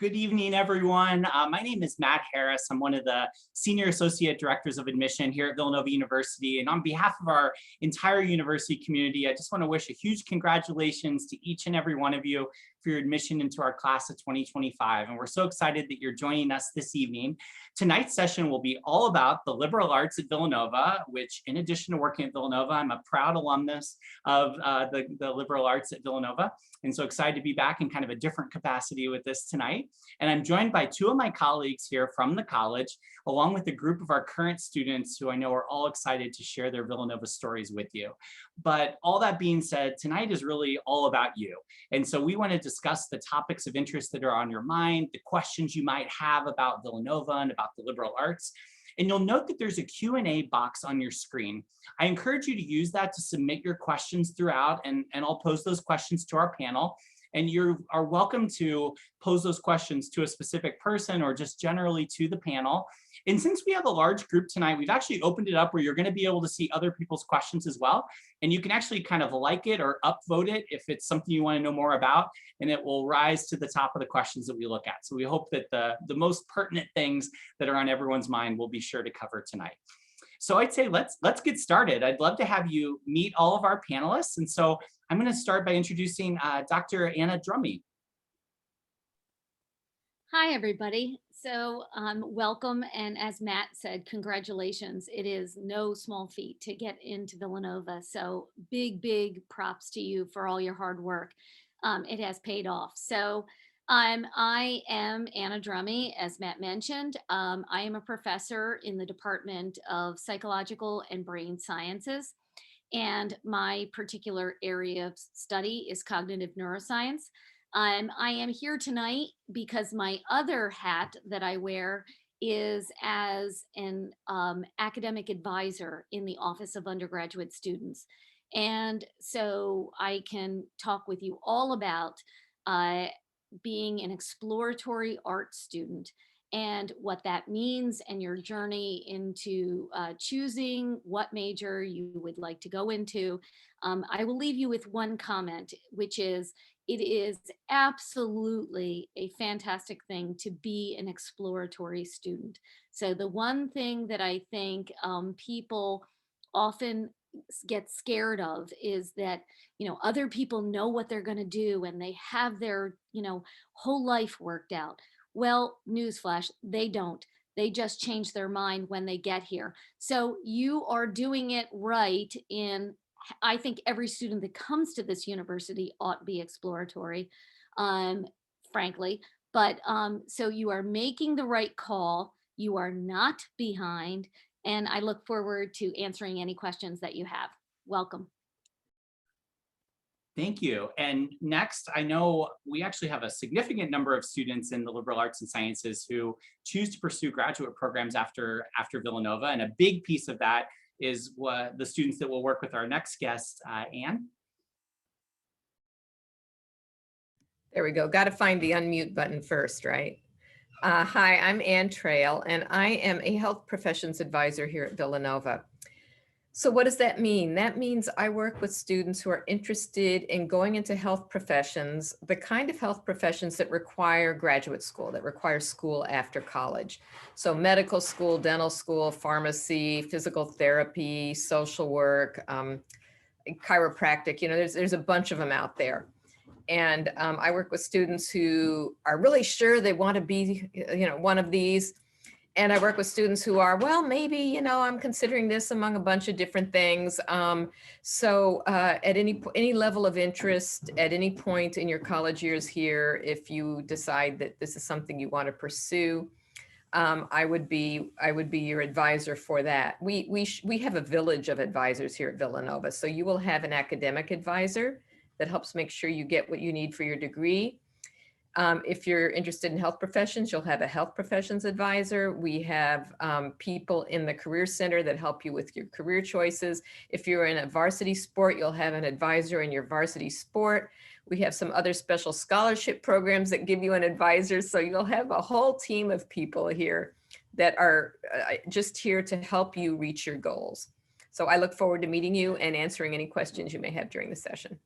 Good evening, everyone. My name is Matt Harris. I'm one of the Senior Associate Directors of Admission here at Villanova University. And on behalf of our entire university community, I just want to wish a huge congratulations to each and every one of you for your admission into our class of 2025. And we're so excited that you're joining us this evening. Tonight's session will be all about the liberal arts at Villanova, which in addition to working at Villanova, I'm a proud alumnus of the liberal arts at Villanova. And so excited to be back in kind of a different capacity with this tonight. And I'm joined by two of my colleagues here from the college, along with a group of our current students who I know are all excited to share their Villanova stories with you. But all that being said, tonight is really all about you. And so we want to discuss the topics of interest that are on your mind, the questions you might have about Villanova and about the liberal arts. And you'll note that there's a Q&A box on your screen. I encourage you to use that to submit your questions throughout, and I'll pose those questions to our panel. And you are welcome to pose those questions to a specific person or just generally to the panel. And since we have a large group tonight, we've actually opened it up where you're going to be able to see other people's questions as well. And you can actually kind of like it or upvote it if it's something you want to know more about, and it will rise to the top of the questions that we look at. So we hope that the most pertinent things that are on everyone's mind we'll be sure to cover tonight. So I'd say let's get started. I'd love to have you meet all of our panelists. And so I'm going to start by introducing Dr. Anna Drummy. Hi, everybody. So welcome. And as Matt said, congratulations. It is no small feat to get into Villanova. So big props to you for all your hard work. It has paid off. So I am Anna Drummy, as Matt mentioned. I am a professor in the Department of Psychological and Brain Sciences. And my particular area of study is cognitive neuroscience. I am here tonight because my other hat that I wear is as an academic advisor in the Office of Undergraduate Students. And so I can talk with you all about being an exploratory art student and what that means, and your journey into choosing what major you would like to go into. I will leave you with one comment, which is, it is absolutely a fantastic thing to be an exploratory student. So the one thing that I think people often get scared of is that, other people know what they're going to do and they have their, whole life worked out. Well, newsflash, they don't. They just change their mind when they get here. So you are doing it right in, I think every student that comes to this university ought to be exploratory, frankly. But so you are making the right call. You are not behind. And I look forward to answering any questions that you have. Welcome. Thank you. And next, I know we actually have a significant number of students in the liberal arts and sciences who choose to pursue graduate programs after Villanova. And a big piece of that is what the students that will work with our next guest, Anne. There we go. Got to find the unmute button first, right? Hi, I'm Ann Trail, and I am a health professions advisor here at Villanova. So what does that mean? That means I work with students who are interested in going into health professions, the kind of health professions that require graduate school, that require school after college. So medical school, dental school, pharmacy, physical therapy, social work, chiropractic, there's a bunch of them out there. And I work with students who are really sure they want to be, one of these. And I work with students who are, well, maybe, I'm considering this among a bunch of different things. So at any level of interest, at any point in your college years here, if you decide that this is something you want to pursue, I would be your advisor for that. We have a village of advisors here at Villanova. So you will have an academic advisor that helps make sure you get what you need for your degree. If you're interested in health professions, you'll have a health professions advisor. We have people in the Career Center that help you with your career choices. If you're in a varsity sport, you'll have an advisor in your varsity sport. We have some other special scholarship programs that give you an advisor. So you'll have a whole team of people here that are just here to help you reach your goals. So I look forward to meeting you and answering any questions you may have during the session.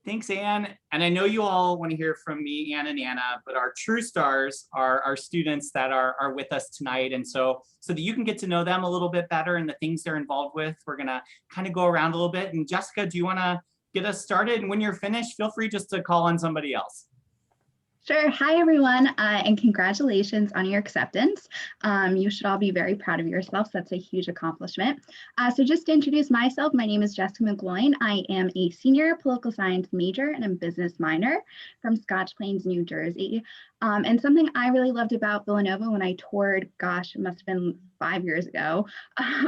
Thanks, Anne. And I know you all want to hear from me, Anne and Anna, but our true stars are our students that are with us tonight. And so that you can get to know them a little bit better and the things they're involved with, we're going to kind of go around a little bit. And Jessica, do you want to get us started? And when you're finished, feel free just to call on somebody else. Sure. Hi, everyone, and congratulations on your acceptance. You should all be very proud of yourselves. That's a huge accomplishment. So just to introduce myself, my name is Jessica Mcgloin. I am a senior political science major and a business minor from Scotch Plains, New Jersey. And something I really loved about Villanova when I toured, gosh, it must have been 5 years ago.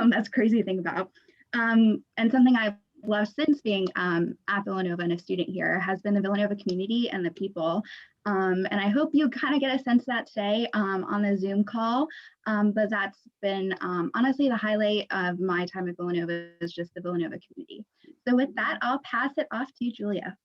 That's crazy to think about. And something I've loved since being at Villanova and a student here has been the Villanova community and the people. And I hope you kind of get a sense of that today on the Zoom call, but that's been honestly the highlight of my time at Villanova is just the Villanova community. So with that, I'll pass it off to Julia.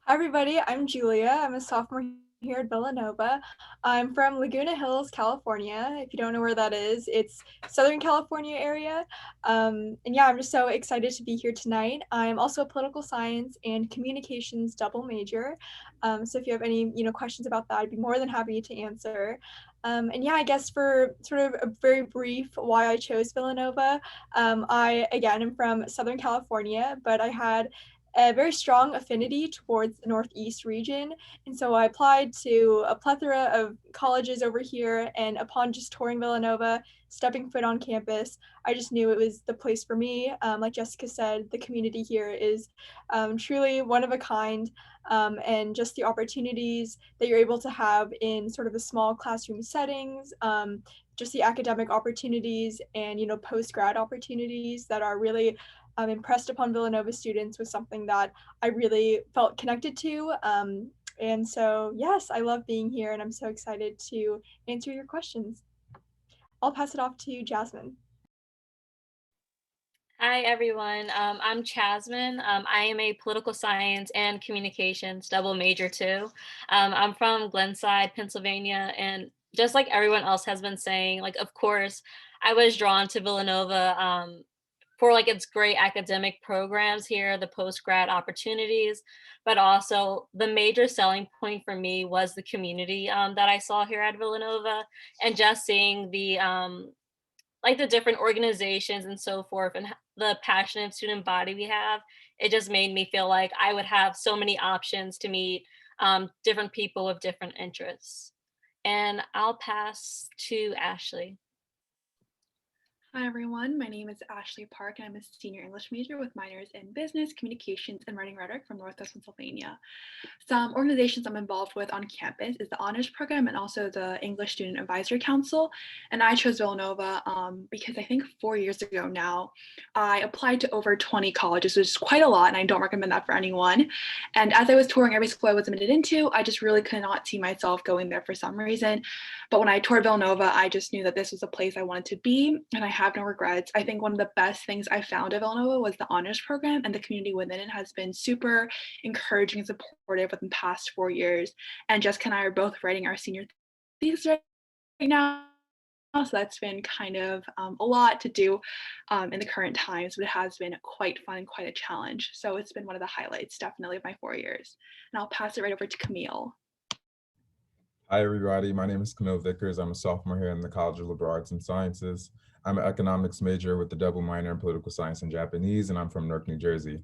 Hi everybody, I'm Julia. I'm a sophomore here at Villanova. I'm from Laguna Hills, California. If you don't know where that is, it's Southern California area. And yeah, I'm just so excited to be here tonight. I'm also a political science and communications double major. So if you have any questions about that, I'd be more than happy to answer. And yeah, I guess for sort of a very brief why I chose Villanova, I again am from Southern California, but I had a very strong affinity towards the Northeast region. And so I applied to a plethora of colleges over here. And upon just touring Villanova, stepping foot on campus, I just knew it was the place for me. Like Jessica said, the community here is truly one of a kind. And just the opportunities that you're able to have in sort of the small classroom settings, just the academic opportunities and, post-grad opportunities that are really impressed upon Villanova students was something that I really felt connected to. And so, yes, I love being here and I'm so excited to answer your questions. I'll pass it off to Jasmine. Hi, everyone. I'm Jasmine. I am a political science and communications double major too. I'm from Glenside, Pennsylvania, and just like everyone else has been saying, of course, I was drawn to Villanova for its great academic programs here, the post-grad opportunities, but also the major selling point for me was the community that I saw here at Villanova, and just seeing the the different organizations and so forth and the passionate student body we have. It just made me feel like I would have so many options to meet different people with different interests. And I'll pass to Ashley. Hi everyone, my name is Ashley Park and I'm a senior English major with minors in business, communications, and writing rhetoric from Northwest Pennsylvania. Some organizations I'm involved with on campus is the Honors Program and also the English Student Advisory Council. And I chose Villanova because I think 4 years ago now, I applied to over 20 colleges, which is quite a lot and I don't recommend that for anyone. And as I was touring every school I was admitted into, I just really could not see myself going there for some reason. But when I toured Villanova, I just knew that this was a place I wanted to be and I have no regrets. I think one of the best things I found at Villanova was the honors program, and the community within it has been super encouraging and supportive within the past 4 years. And Jessica and I are both writing our senior thesis right now. So that's been kind of a lot to do in the current times, but it has been quite fun and quite a challenge. So it's been one of the highlights definitely of my 4 years. And I'll pass it right over to Camille. Hi, everybody. My name is Camille Vickers. I'm a sophomore here in the College of Liberal Arts and Sciences. I'm an economics major with a double minor in political science and Japanese, and I'm from Newark, New Jersey.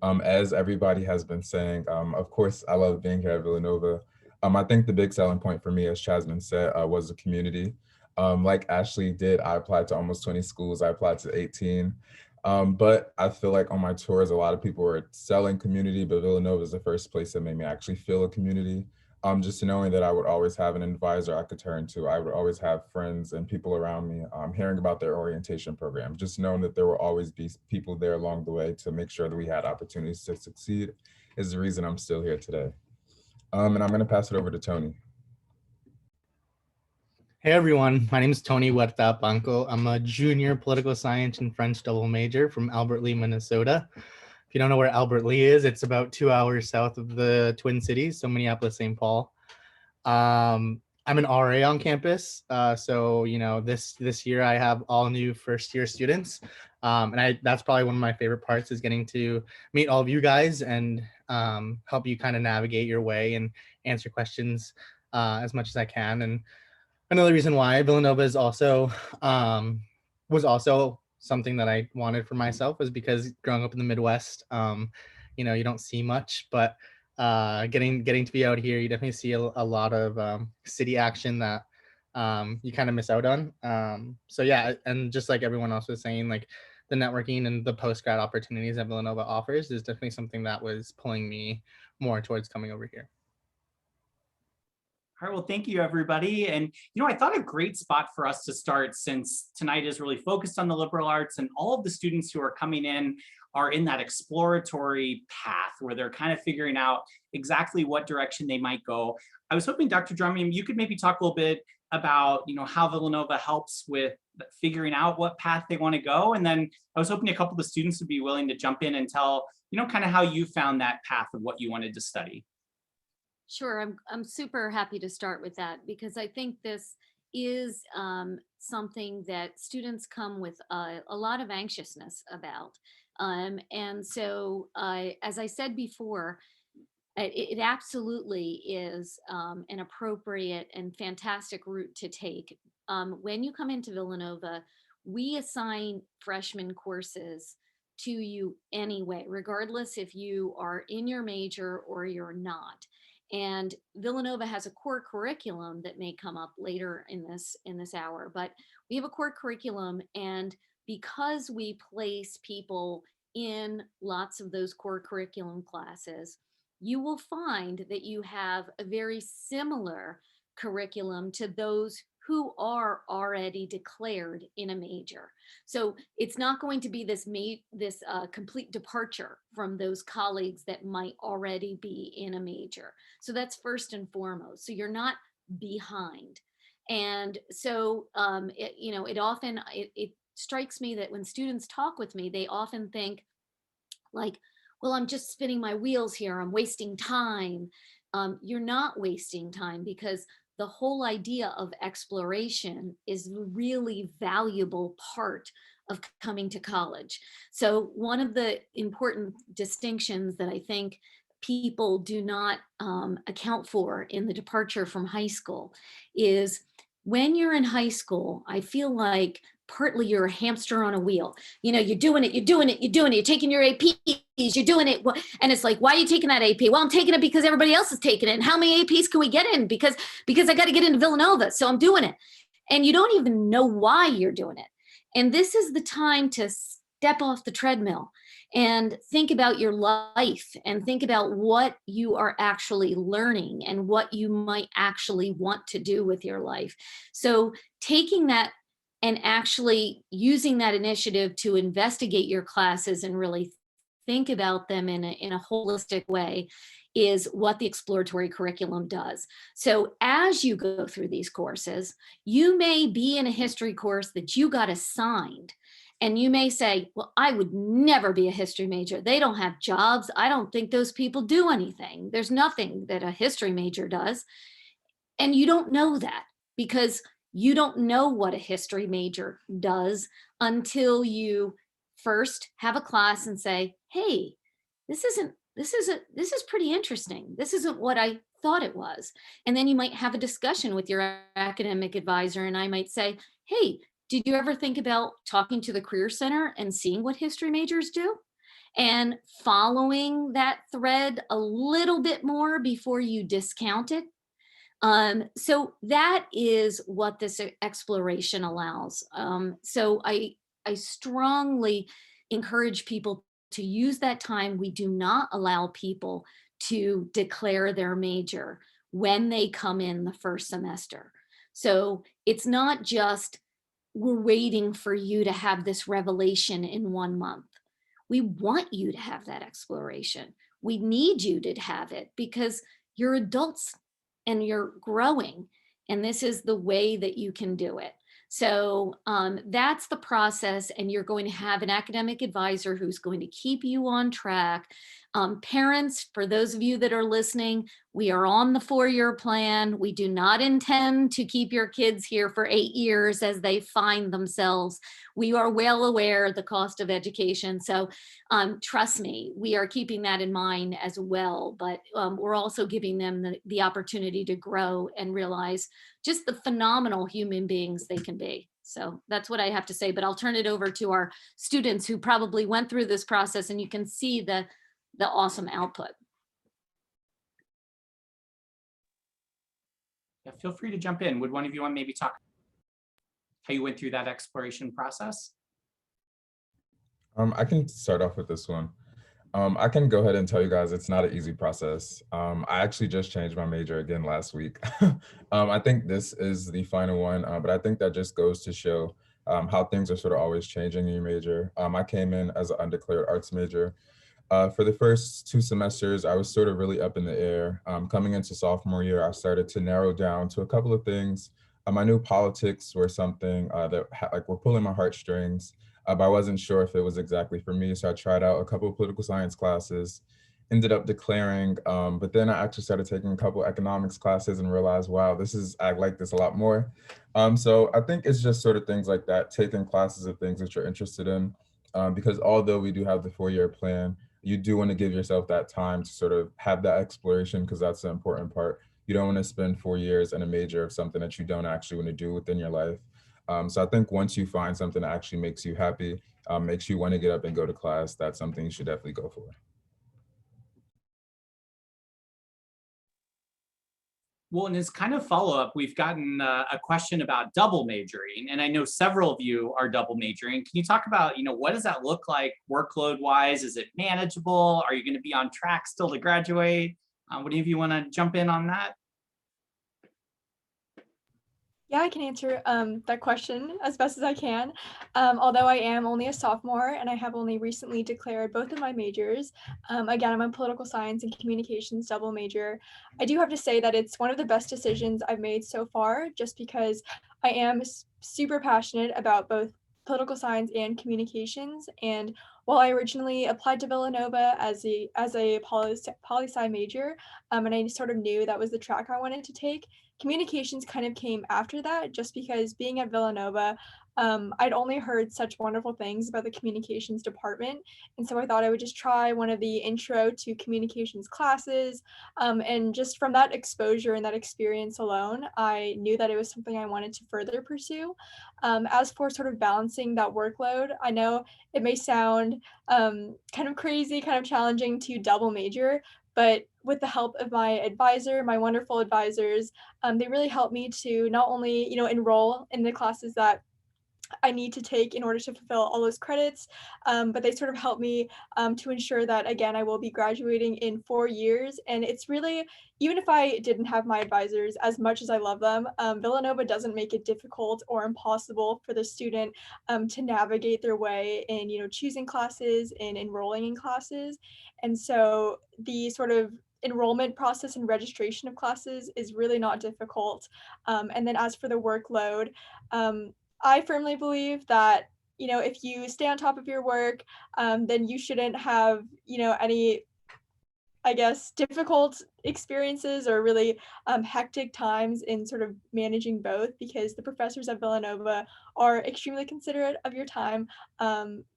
As everybody has been saying, of course, I love being here at Villanova. I think the big selling point for me, as Jasmine said, was the community. Like Ashley did, I applied to almost 20 schools. I applied to 18. But I feel like on my tours, a lot of people were selling community, but Villanova is the first place that made me actually feel a community. Just knowing that I would always have an advisor I could turn to. I would always have friends and people around me hearing about their orientation program. Just knowing that there will always be people there along the way to make sure that we had opportunities to succeed is the reason I'm still here today. And I'm gonna pass it over to Tony. Hey everyone, my name is Tony Huerta Banco. I'm a junior political science and French double major from Albert Lea, Minnesota. If you don't know where Albert Lea is, it's about 2 hours south of the Twin Cities, so Minneapolis, St. Paul. I'm an RA on campus. So, this year I have all new first year students. And that's probably one of my favorite parts is getting to meet all of you guys and help you kind of navigate your way and answer questions as much as I can. And another reason why Villanova is also was also something that I wanted for myself is because growing up in the Midwest, you don't see much, but getting to be out here, you definitely see a lot of city action that you kind of miss out on. So yeah, and just like everyone else was saying, like the networking and the post-grad opportunities that Villanova offers is definitely something that was pulling me more towards coming over here. All right, well, thank you, everybody. And, I thought a great spot for us to start, since tonight is really focused on the liberal arts and all of the students who are coming in are in that exploratory path where they're kind of figuring out exactly what direction they might go. I was hoping, Dr. Drummey, you could maybe talk a little bit about, how Villanova helps with figuring out what path they want to go. And then I was hoping a couple of the students would be willing to jump in and tell, kind of how you found that path of what you wanted to study. Sure, I'm super happy to start with that because I think this is something that students come with a lot of anxiousness about. And so, as I said before, it absolutely is an appropriate and fantastic route to take. When you come into Villanova, we assign freshman courses to you anyway, regardless if you are in your major or you're not. And Villanova has a core curriculum that may come up later in this hour, but we have a core curriculum, and because we place people in lots of those core curriculum classes, you will find that you have a very similar curriculum to those who are already declared in a major. So it's not going to be this complete departure from those colleagues that might already be in a major. So that's first and foremost. So you're not behind. And so, it strikes me that when students talk with me, they often think like, well, I'm just spinning my wheels here. I'm wasting time. You're not wasting time, because the whole idea of exploration is a really valuable part of coming to college. So one of the important distinctions that I think people do not account for in the departure from high school is when you're in high school, I feel like partly you're a hamster on a wheel. You're doing it, you're taking your APs, you're doing it. And it's like, why are you taking that AP? Well, I'm taking it because everybody else is taking it. And how many APs can we get in? Because I got to get into Villanova. So I'm doing it. And you don't even know why you're doing it. And this is the time to step off the treadmill and think about your life and think about what you are actually learning and what you might actually want to do with your life. So taking that and actually using that initiative to investigate your classes and really think about them in a holistic way is what the exploratory curriculum does. So as you go through these courses, you may be in a history course that you got assigned, and you may say, well, I would never be a history major. They don't have jobs. I don't think those people do anything. There's nothing that a history major does. And you don't know that because you don't know what a history major does until you first have a class and say, hey, this is pretty interesting. This isn't what I thought it was. And then you might have a discussion with your academic advisor, and I might say, hey, did you ever think about talking to the Career Center and seeing what history majors do? And following that thread a little bit more before you discount it. So that is what this exploration allows. So I strongly encourage people to use that time. We do not allow people to declare their major when they come in the first semester. So it's not just we're waiting for you to have this revelation in 1 month. We want you to have that exploration. We need you to have it because you're adults and you're growing, and this is the way that you can do it. So that's the process, and you're going to have an academic advisor who's going to keep you on track. Parents, for those of you that are listening, we are on the 4-year plan. We do not intend to keep your kids here for 8 years as they find themselves. We are well aware of the cost of education. So trust me, we are keeping that in mind as well. But we're also giving them the opportunity to grow and realize just the phenomenal human beings they can be. So that's what I have to say, but I'll turn it over to our students who probably went through this process, and you can see the awesome output. Yeah, feel free to jump in. Would one of you want to maybe talk how you went through that exploration process? I can start off with this one. I can go ahead and tell you guys it's not an easy process. I actually just changed my major again last week. I think this is the final one, but I think that just goes to show how things are sort of always changing in your major. I came in as an undeclared arts major. For the first 2 semesters, I was sort of really up in the air. Coming into sophomore year, I started to narrow down to a couple of things. I knew politics were something that were pulling my heartstrings, but I wasn't sure if it was exactly for me. So I tried out a couple of political science classes, ended up declaring, but then I actually started taking a couple of economics classes and realized, wow, I like this a lot more. So I think it's just sort of things like that, taking classes of things that you're interested in, because although we do have the 4-year plan, you do want to give yourself that time to sort of have that exploration, because that's the important part. You don't want to spend 4 years in a major of something that you don't actually want to do within your life. So I think once you find something that actually makes you happy, makes you want to get up and go to class, that's something you should definitely go for. Well, and as kind of follow-up, we've gotten a question about double majoring, and I know several of you are double majoring. Can you talk about, what does that look like workload-wise? Is it manageable? Are you going to be on track still to graduate? Would any of you want to jump in on that? Yeah, I can answer that question as best as I can. Although I am only a sophomore and I have only recently declared both of my majors. Again, I'm a political science and communications double major. I do have to say that it's one of the best decisions I've made so far, just because I am super passionate about both political science and communications. And while I originally applied to Villanova as a poli-sci major, and I sort of knew that was the track I wanted to take, communications kind of came after that, just because being at Villanova, I'd only heard such wonderful things about the communications department. And so I thought I would just try one of the intro to communications classes. And just from that exposure and that experience alone, I knew that it was something I wanted to further pursue. As for sort of balancing that workload, I know it may sound kind of crazy, kind of challenging to double major, but with the help of my advisor, my wonderful advisors, they really helped me to not only, enroll in the classes that I need to take in order to fulfill all those credits, but they sort of helped me to ensure that, again, I will be graduating in 4 years. And it's really, even if I didn't have my advisors, as much as I love them, Villanova doesn't make it difficult or impossible for the student to navigate their way in, choosing classes and enrolling in classes. And so the sort of enrollment process and registration of classes is really not difficult. And then as for the workload, I firmly believe that, if you stay on top of your work, then you shouldn't have, any, I guess, difficult experiences or really hectic times in sort of managing both, because the professors at Villanova are extremely considerate of your time.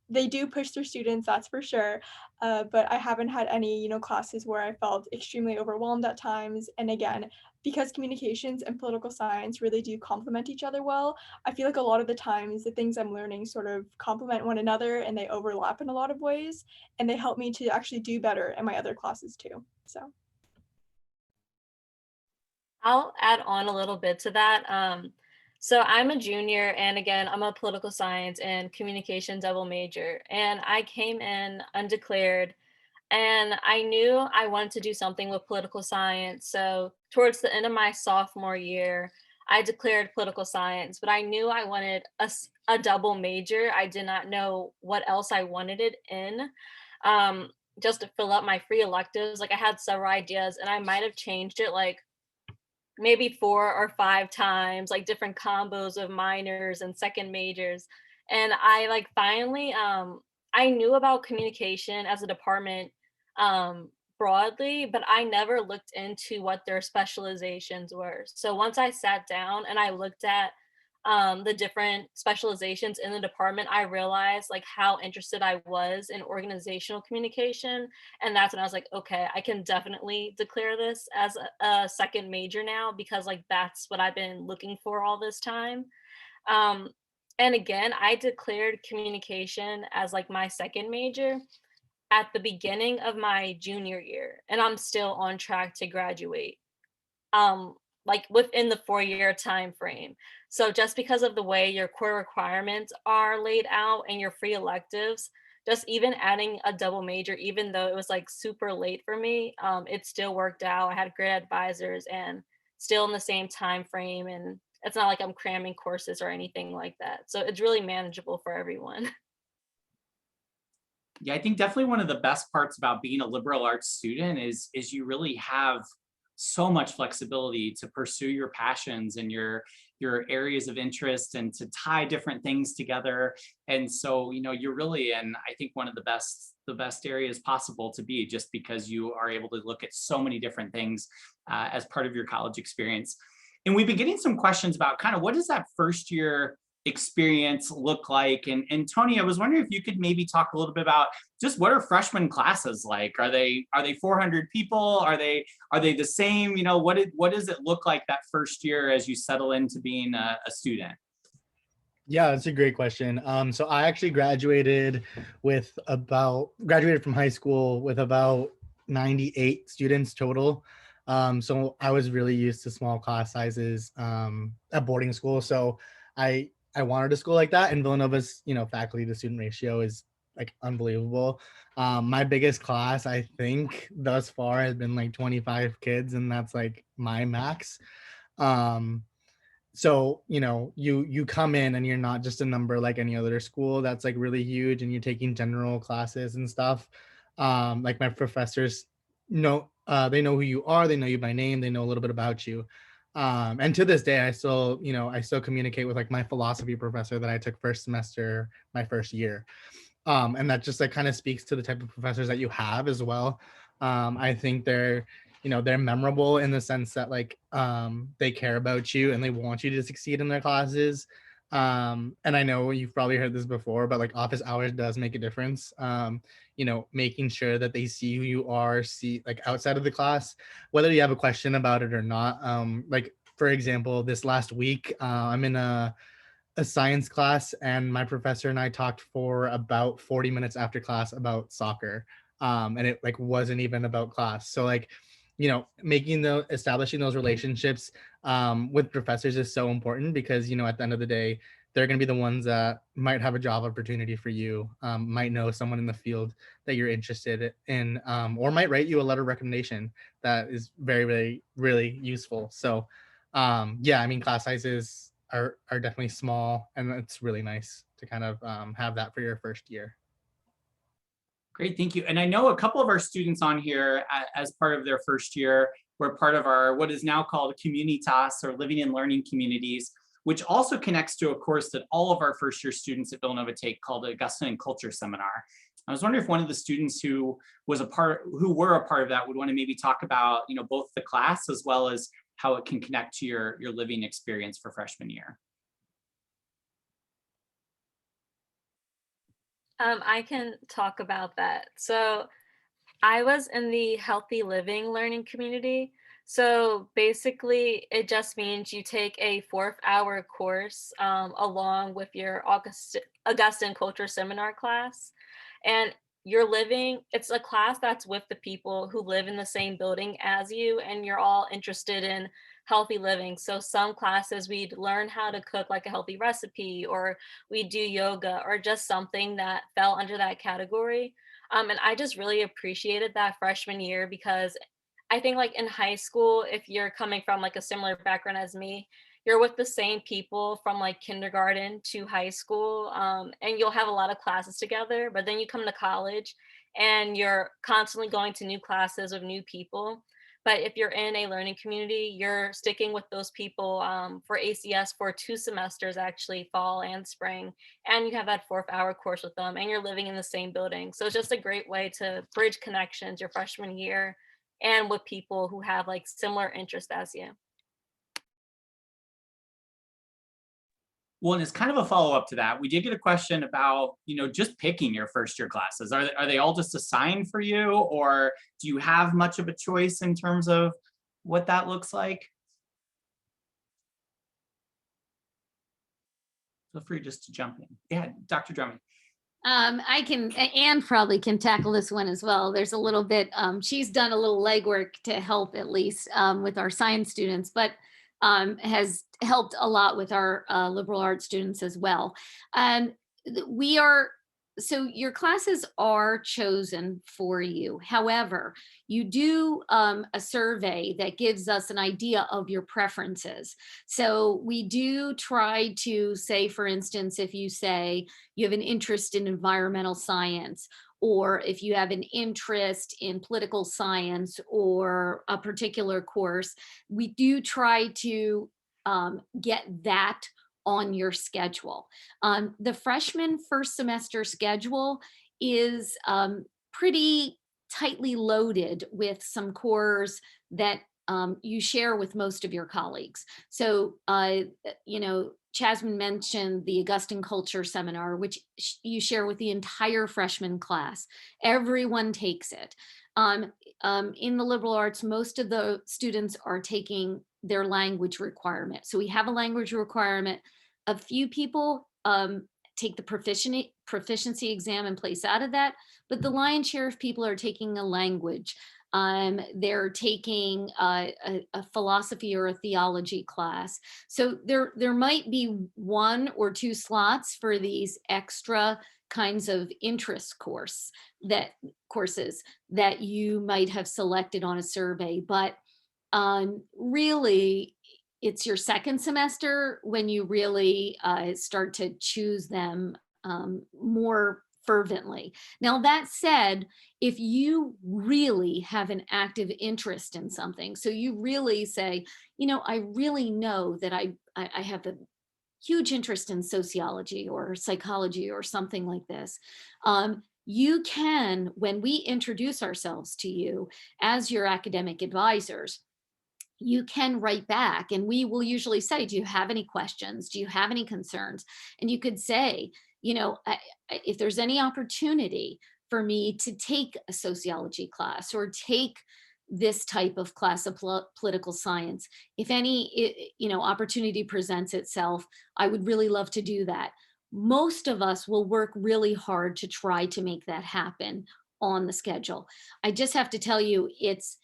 They do push their students, that's for sure. But I haven't had any, classes where I felt extremely overwhelmed at times. And again, because communications and political science really do complement each other well, I feel like a lot of the times the things I'm learning sort of complement one another and they overlap in a lot of ways, and they help me to actually do better in my other classes too. So I'll add on a little bit to that. So I'm a junior, and again, I'm a political science and communication double major, and I came in undeclared, and I knew I wanted to do something with political science. So towards the end of my sophomore year, I declared political science, but I knew I wanted a double major. I did not know what else I wanted it in. Just to fill up my free electives, like I had several ideas, and I might have changed it like maybe 4 or 5 times, like different combos of minors and second majors. And I finally I knew about communication as a department broadly, but I never looked into what their specializations were. So once I sat down and I looked at the different specializations in the department, I realized like how interested I was in organizational communication. And that's when I was like, okay, I can definitely declare this as a second major now, because like that's what I've been looking for all this time. Um, and again, I declared communication as like my second major at the beginning of my junior year, and I'm still on track to graduate um like within the 4-year time frame. So just because of the way your core requirements are laid out and your free electives, just even adding a double major, even though it was like super late for me, it still worked out. I had great advisors and still in the same time frame, and it's not like I'm cramming courses or anything like that. So it's really manageable for everyone. Yeah, I think definitely one of the best parts about being a liberal arts student is you really have so much flexibility to pursue your passions and your areas of interest and to tie different things together. And so, you're really in, I think, one of the best areas possible to be, just because you are able to look at so many different things as part of your college experience. And we've been getting some questions about kind of what does that first year experience look like? And Tony, I was wondering if you could maybe talk a little bit about just what are freshman classes like? Are they 400 people? Are they the same? What does it look like that first year as you settle into being a student? Yeah, that's a great question. So I actually graduated from high school with about 98 students total. So I was really used to small class sizes at boarding school. So I wanted a school like that, and Villanova's, faculty to student ratio is like unbelievable. My biggest class, I think, thus far has been like 25 kids, and that's like my max. Um, so you come in and you're not just a number like any other school. That's like really huge, and you're taking general classes and stuff. Like my professors know, they know who you are, they know you by name, they know a little bit about you. And to this day, I still communicate with like my philosophy professor that I took first semester my first year. And that just like kind of speaks to the type of professors that you have as well. I think they're memorable in the sense that like they care about you and they want you to succeed in their classes. And I know you've probably heard this before, but like office hours does make a difference. Making sure that they see who you are, see like outside of the class, whether you have a question about it or not. Like for example, this last week, I'm in a science class, and my professor and I talked for about 40 minutes after class about soccer. And it like wasn't even about class. So like, establishing those relationships with professors is so important, because at the end of the day, they're going to be the ones that might have a job opportunity for you, might know someone in the field that you're interested in, or might write you a letter of recommendation that is very, very, really useful. So yeah, I mean, class sizes are definitely small, and it's really nice to kind of have that for your first year. Great, thank you. And I know a couple of our students on here, as part of their first year, were part of our what is now called Communitas, or Living and Learning Communities, which also connects to a course that all of our first year students at Villanova take called the Augustine Culture Seminar. I was wondering if one of the students who were a part of that would want to maybe talk about both the class as well as how it can connect to your living experience for freshman year. I can talk about that. So I was in the healthy living learning community. So basically, it just means you take a 4th-hour course along with your Augustine Culture Seminar class. And it's a class that's with the people who live in the same building as you, and you're all interested in healthy living. So some classes we'd learn how to cook like a healthy recipe, or we do yoga, or just something that fell under that category. And I just really appreciated that freshman year, because I think like in high school, if you're coming from like a similar background as me, you're with the same people from like kindergarten to high school, and you'll have a lot of classes together. But then you come to college and you're constantly going to new classes of new people. But if you're in a learning community, you're sticking with those people for ACS for 2 semesters, actually, fall and spring. And you have that 4-hour course with them, and you're living in the same building. So it's just a great way to bridge connections your freshman year and with people who have like similar interests as you. Well, and it's kind of a follow-up to that. We did get a question about, just picking your first year classes. Are they all just assigned for you, or do you have much of a choice in terms of what that looks like? Feel free just to jump in. Yeah, Dr. Drummey. Anne probably can tackle this one as well. There's a little bit, she's done a little legwork to help at least with our science students, but has helped a lot with our liberal arts students as well. So your classes are chosen for you. However, you do a survey that gives us an idea of your preferences. So we do try to say, for instance, if you say you have an interest in environmental science, or if you have an interest in political science or a particular course, we do try to get that on your schedule. The freshman first semester schedule is pretty tightly loaded with some cores that you share with most of your colleagues. So, Chasman mentioned the Augustine Culture Seminar, which you share with the entire freshman class. Everyone takes it. In the liberal arts, most of the students are taking their language requirement. So we have a language requirement. A few people take the proficiency exam and place out of that, but the lion's share of people are taking a language. They're taking a philosophy or a theology class. So there might be 1 or 2 slots for these extra kinds of interest courses that you might have selected on a survey, but really it's your second semester when you really start to choose them more fervently. Now, that said, if you really have an active interest in something, so you really say, I really know that I have a huge interest in sociology or psychology or something like this, you can, when we introduce ourselves to you as your academic advisors, you can write back, and we will usually say, do you have any questions? Do you have any concerns? And you could say, if there's any opportunity for me to take a sociology class or take this type of class of political science, if any opportunity presents itself, I would really love to do that. Most of us will work really hard to try to make that happen on the schedule. I just have to tell you, it's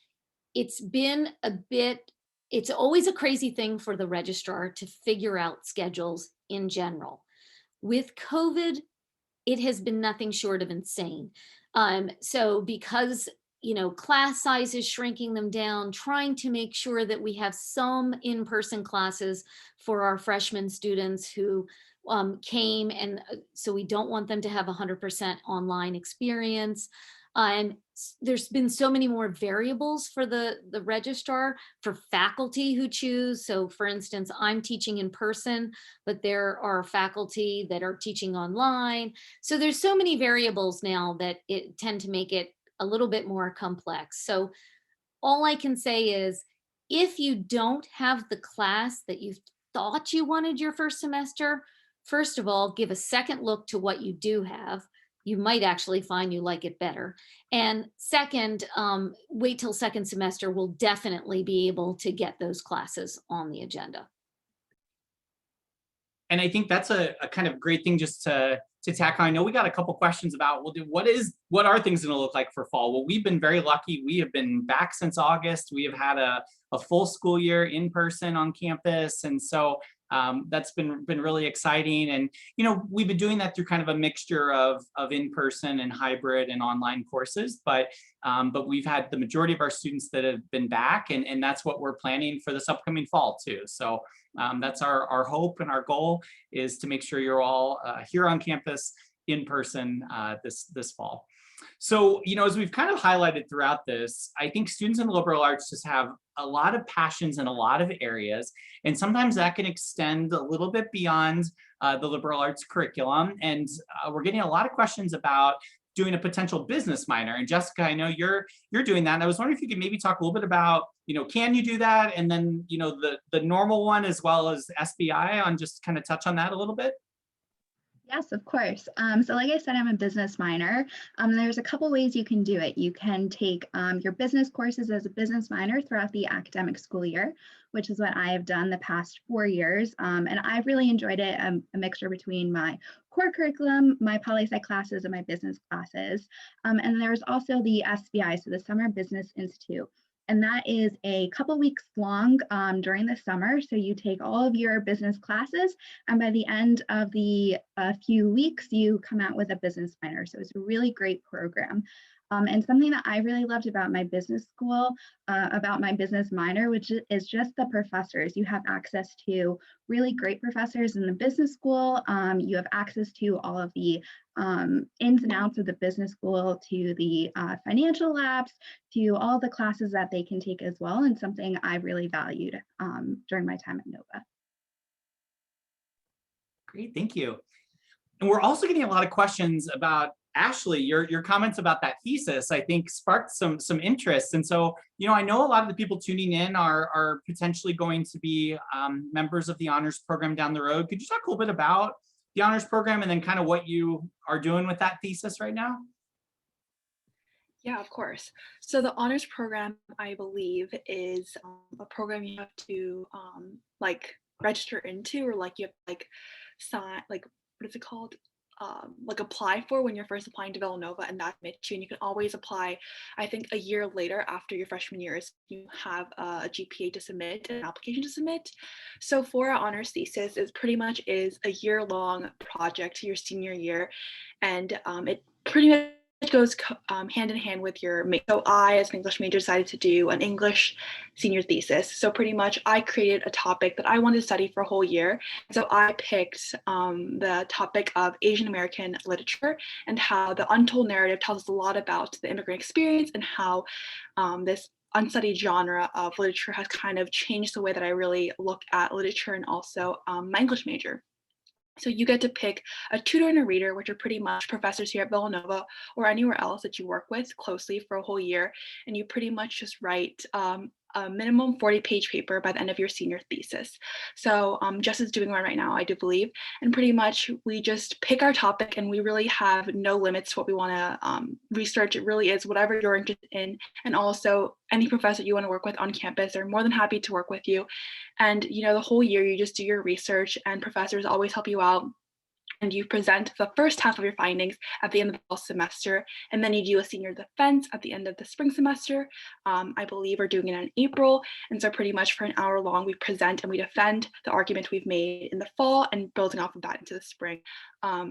always a crazy thing for the registrar to figure out schedules in general. With COVID, it has been nothing short of insane. So because, class size is shrinking them down, trying to make sure that we have some in-person classes for our freshman students who came, and so we don't want them to have 100% online experience. There's been so many more variables for the registrar, for faculty who choose. So for instance, I'm teaching in person, but there are faculty that are teaching online. So there's so many variables now that it tend to make it a little bit more complex. So all I can say is, if you don't have the class that you thought you wanted your first semester, first of all, give a second look to what you do have. You might actually find you like it better. And second, wait till second semester. We'll definitely be able to get those classes on the agenda. And I think that's a kind of great thing just to tack on. I know we got a couple questions about, well, what are things going to look like for fall? Well, we've been very lucky. We have been back since August. We have had a full school year in person on campus. And so that's been really exciting. And, we've been doing that through kind of a mixture of in-person and hybrid and online courses, but we've had the majority of our students that have been back, and that's what we're planning for this upcoming fall too. So that's our hope, and our goal is to make sure you're all here on campus in person this fall. So, as we've kind of highlighted throughout this, I think students in the liberal arts just have a lot of passions in a lot of areas. And sometimes that can extend a little bit beyond the liberal arts curriculum. And we're getting a lot of questions about doing a potential business minor. And Jessica, I know you're doing that. And I was wondering if you could maybe talk a little bit about, can you do that? And then, the normal one as well as SBI, on just kind of touch on that a little bit. Yes, of course. So like I said, I'm a business minor. There's a couple ways you can do it. You can take your business courses as a business minor throughout the academic school year, which is what I have done the past 4 years. And I've really enjoyed it, a mixture between my core curriculum, my poli-sci classes, and my business classes. And there's also the SBI, so the Summer Business Institute. And that is a couple weeks long during the summer. So you take all of your business classes, and by the end of the few weeks, you come out with a business minor. So it's a really great program. And something that I really loved about my business school, about my business minor, which is just the professors. You have access to really great professors in the business school. You have access to all of the ins and outs of the business school, to the financial labs, to all the classes that they can take as well, and something I really valued during my time at Nova. Great, thank you. And we're also getting a lot of questions about, Ashley, your comments about that thesis, I think, sparked some interest. And so, I know a lot of the people tuning in are potentially going to be members of the honors program down the road. Could you talk a little bit about the honors program and then kind of what you are doing with that thesis right now? Yeah, of course. So the honors program, I believe, is a program you have to like register into, or like you have to like sign, like, what is it called? Like apply for when you're first applying to Villanova, and that admits you. And you can always apply, I think, a year later after your freshman year, is you have a GPA to submit, an application to submit. So for our honors thesis, it pretty much is a year-long project to your senior year, and it pretty much goes hand in hand with your major. So I, as an English major, decided to do an English senior thesis. So pretty much I created a topic that I wanted to study for a whole year. So I picked the topic of Asian American literature, and how the untold narrative tells us a lot about the immigrant experience, and how this unstudied genre of literature has kind of changed the way that I really look at literature, and also my English major. So you get to pick a tutor and a reader, which are pretty much professors here at Villanova or anywhere else that you work with closely for a whole year. And you pretty much just write a minimum 40-page paper by the end of your senior thesis. So Jess is doing one right now, I do believe. And pretty much we just pick our topic, and we really have no limits to what we want to research. It really is whatever you're interested in. And also any professor you want to work with on campus, they're more than happy to work with you. And the whole year you just do your research, and professors always help you out. And you present the first half of your findings at the end of the fall semester, and then you do a senior defense at the end of the spring semester. I believe we're doing it in April, and so pretty much for an hour long we present and we defend the argument we've made in the fall, and building off of that into the spring.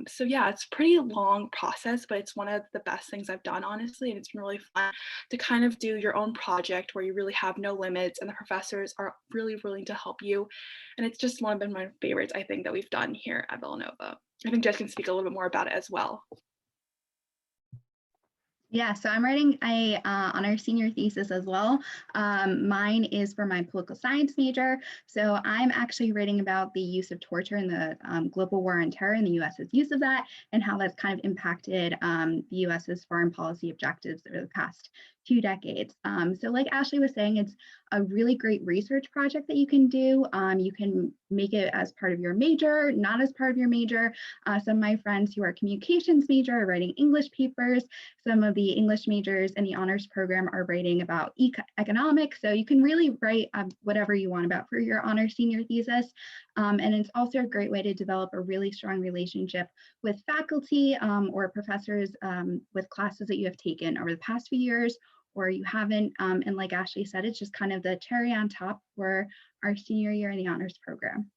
So yeah, it's a pretty long process, but it's one of the best things I've done, honestly, and it's been really fun to kind of do your own project where you really have no limits, and the professors are really willing to help you. And it's just one of my favorites, I think, that we've done here at Villanova. I think Jess can speak a little bit more about it as well. Yeah, so I'm writing on our senior thesis as well. Mine is for my political science major. So I'm actually writing about the use of torture in the global war on terror, and the US's use of that, and how that's kind of impacted the US's foreign policy objectives over the past 2 decades. So like Ashley was saying, it's a really great research project that you can do. You can make it as part of your major, not as part of your major. Some of my friends who are communications major are writing English papers. Some of the English majors in the honors program are writing about economics. So you can really write whatever you want about for your honors senior thesis. And it's also a great way to develop a really strong relationship with faculty or professors with classes that you have taken over the past few years, or you haven't. And like Ashley said, it's just kind of the cherry on top for our senior year in the honors program.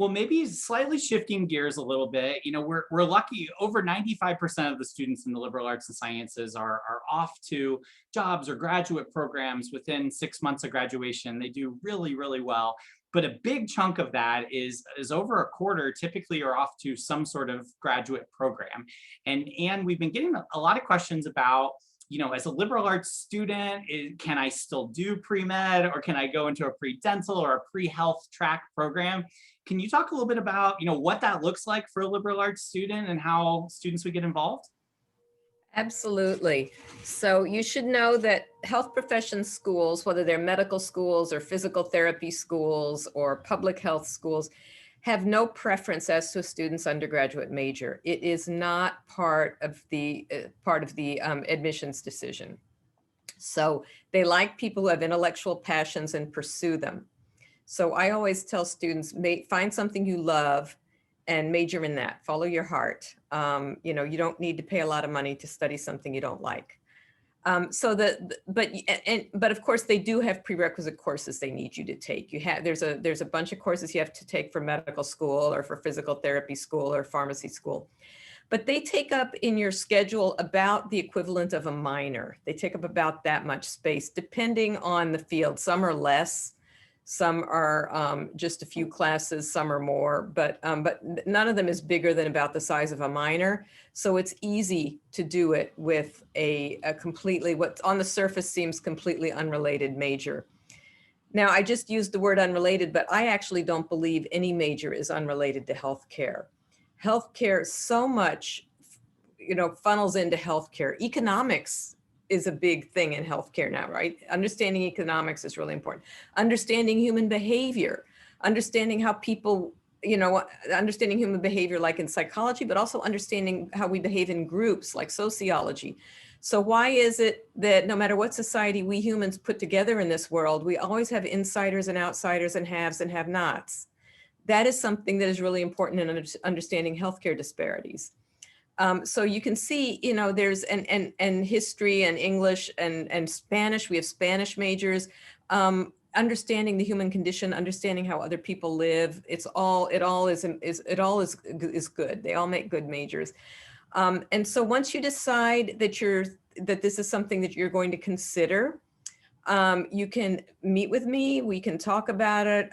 Well, maybe slightly shifting gears a little bit, we're lucky over 95% of the students in the liberal arts and sciences are off to jobs or graduate programs within 6 months of graduation. They do really, really well. But a big chunk of that is over a quarter typically are off to some sort of graduate program. And we've been getting a lot of questions about, as a liberal arts student, can I still do pre-med, or can I go into a pre-dental or a pre-health track program? Can you talk a little bit about, what that looks like for a liberal arts student and how students would get involved? Absolutely. So you should know that health profession schools, whether they're medical schools or physical therapy schools or public health schools, have no preference as to a student's undergraduate major. It is not part of the admissions decision. So they like people who have intellectual passions and pursue them. So I always tell students, find something you love and major in that. Follow your heart. You don't need to pay a lot of money to study something you don't like. But of course they do have prerequisite courses they need you to take. There's a bunch of courses you have to take for medical school or for physical therapy school or pharmacy school. But they take up in your schedule about the equivalent of a minor. They take up about that much space, depending on the field. Some are less, some are just a few classes, some are more, but none of them is bigger than about the size of a minor. So it's easy to do it with a completely, what on the surface seems completely unrelated major. Now, I just used the word unrelated, but I actually don't believe any major is unrelated to healthcare. Healthcare so much, funnels into healthcare. Economics is a big thing in healthcare now, right? Understanding economics is really important. Understanding human behavior, understanding how people, understanding human behavior like in psychology, but also understanding how we behave in groups like sociology. So why is it that no matter what society we humans put together in this world, we always have insiders and outsiders and haves and have-nots? That is something that is really important in understanding healthcare disparities. So you can see, there's and history and English and Spanish. We have Spanish majors. Understanding the human condition, understanding how other people live. It all is good. They all make good majors. And so once you decide that this is something that you're going to consider, you can meet with me. We can talk about it.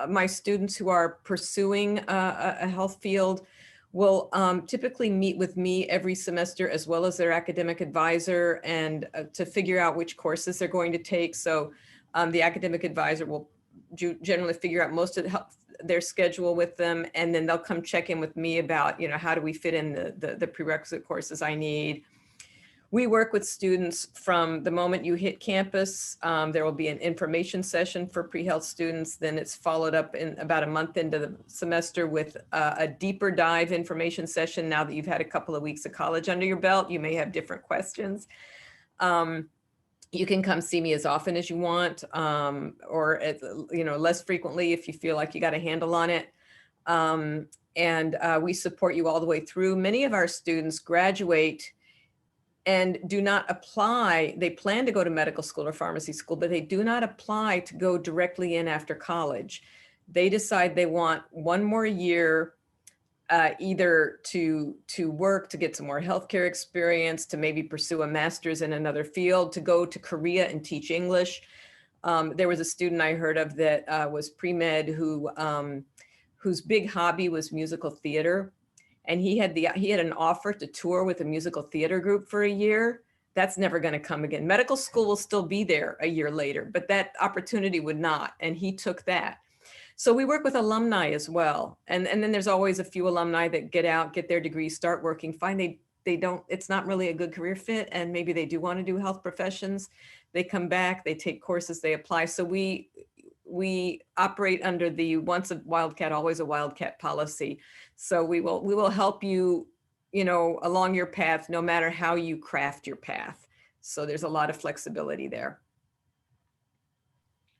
My students who are pursuing a health field will typically meet with me every semester, as well as their academic advisor, and to figure out which courses they're going to take. So the academic advisor will generally figure out most of their schedule with them, and then they'll come check in with me about, how do we fit in the prerequisite courses I need. We work with students from the moment you hit campus. There will be an information session for pre-health students. Then it's followed up in about a month into the semester with a deeper dive information session. Now that you've had a couple of weeks of college under your belt, you may have different questions. You can come see me as often as you want, or less frequently if you feel like you got a handle on it. And we support you all the way through. Many of our students graduate and do not apply. They plan to go to medical school or pharmacy school, but they do not apply to go directly in after college. They decide they want one more year, either to work, to get some more healthcare experience, to maybe pursue a master's in another field, to go to Korea and teach English. There was a student I heard of that was pre-med whose big hobby was musical theater. And he had an offer to tour with a musical theater group for a year. That's never going to come again. Medical school will still be there a year later, but that opportunity would not. And he took that. So we work with alumni as well. And then there's always a few alumni that get out, get their degrees, start working, find they don't, it's not really a good career fit. And maybe they do want to do health professions. They come back, they take courses, they apply. So we operate under the once a Wildcat, always a Wildcat policy. So we will help you, along your path, no matter how you craft your path. So there's a lot of flexibility there.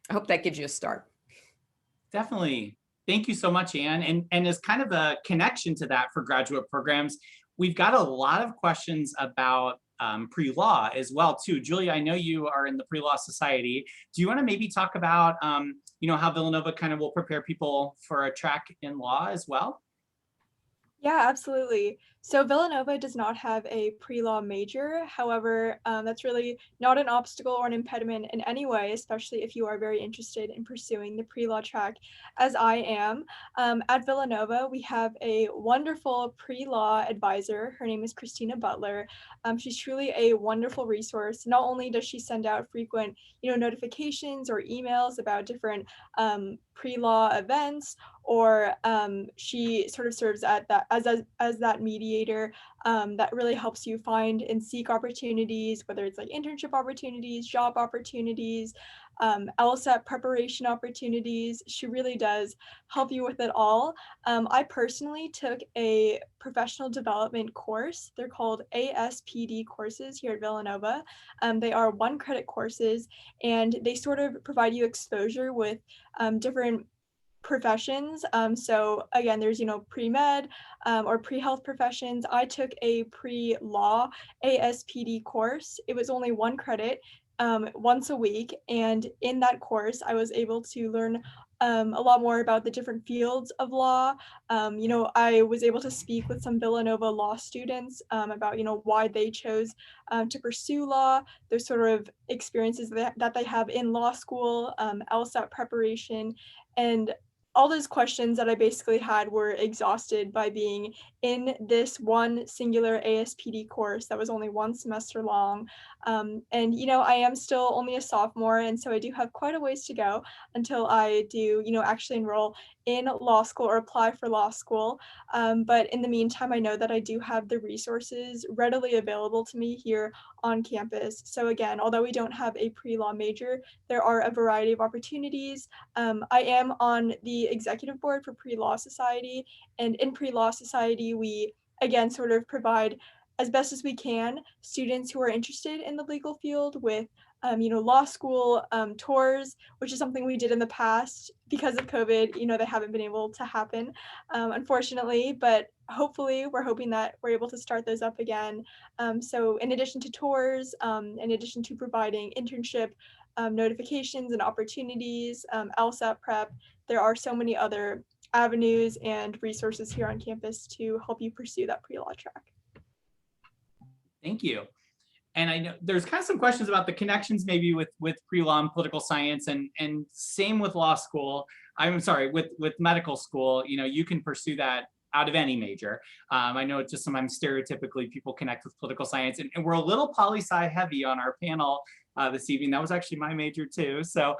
I hope that gives you a start. Definitely. Thank you so much, Anne. And as kind of a connection to that for graduate programs, we've got a lot of questions about pre-law as well too. Julia, I know you are in the pre-law society. Do you want to maybe talk about how Villanova kind of will prepare people for a track in law as well? Yeah, absolutely. So Villanova does not have a pre-law major. However, that's really not an obstacle or an impediment in any way, especially if you are very interested in pursuing the pre-law track, as I am. At Villanova, we have a wonderful pre-law advisor. Her name is Christina Butler. She's truly a wonderful resource. Not only does she send out frequent, notifications or emails about different pre-law events, or she sort of serves at that as that mediator that really helps you find and seek opportunities, whether it's like internship opportunities, job opportunities, LSAT preparation opportunities. She really does help you with it all. I personally took a professional development course. They're called ASPD courses here at Villanova. They are 1-credit courses, and they sort of provide you exposure with different professions. So again, there's, pre-med or pre-health professions. I took a pre-law ASPD course. It was only 1 credit once a week. And in that course, I was able to learn a lot more about the different fields of law. I was able to speak with some Villanova law students about, why they chose to pursue law, those sort of experiences that they have in law school, LSAT preparation, and all those questions that I basically had were exhausted by being in this one singular ASPD course that was only 1 semester long. And, I am still only a sophomore, and so I do have quite a ways to go until I do, actually enroll in law school or apply for law school. But in the meantime, I know that I do have the resources readily available to me here on campus. So again, although we don't have a pre-law major, there are a variety of opportunities. I am on the executive board for Pre-Law Society, and in Pre-Law Society, we again sort of provide, as best as we can, students who are interested in the legal field with law school tours, which is something we did in the past. Because of COVID, they haven't been able to happen, unfortunately, but hopefully we're hoping that we're able to start those up again. So in addition to tours, in addition to providing internship notifications and opportunities, LSAT prep, there are so many other avenues and resources here on campus to help you pursue that pre-law track. Thank you. And I know there's kind of some questions about the connections maybe with pre-law and political science, and same with law school. I'm sorry, with medical school, you can pursue that out of any major. I know it's just sometimes stereotypically people connect with political science, and we're a little poli-sci heavy on our panel this evening. That was actually my major too. So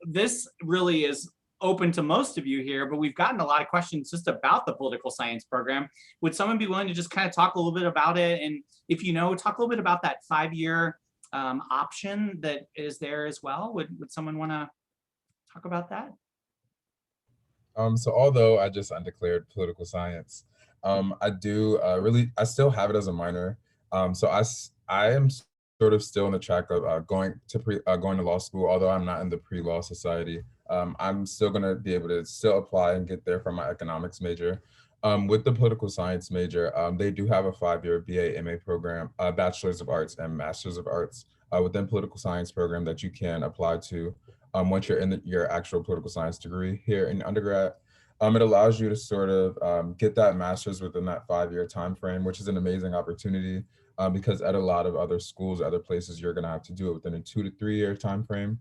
this really is open to most of you here, but we've gotten a lot of questions just about the political science program. Would someone be willing to just kind of talk a little bit about it? And if talk a little bit about that 5-year option that is there as well. Would someone want to talk about that? So although I just undeclared political science, I do I still have it as a minor. So I am sort of still in the track of going to law school, although I'm not in the pre-law society. I'm still going to be able to still apply and get there for my economics major. With the political science major, they do have a 5-year BA MA program, Bachelor's of Arts and Master's of Arts within political science program that you can apply to once you're in your actual political science degree here in undergrad. It allows you to sort of get that master's within that 5-year time frame, which is an amazing opportunity because at a lot of other schools, other places, you're going to have to do it within a 2 to 3 year time frame.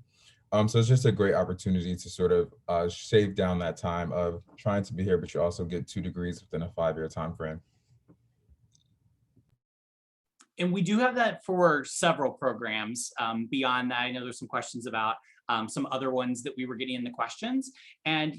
So it's just a great opportunity to sort of shave down that time of trying to be here, but you also get 2 degrees within a 5-year time frame. And we do have that for several programs. Beyond that, I know there's some questions about some other ones that we were getting in the questions. And,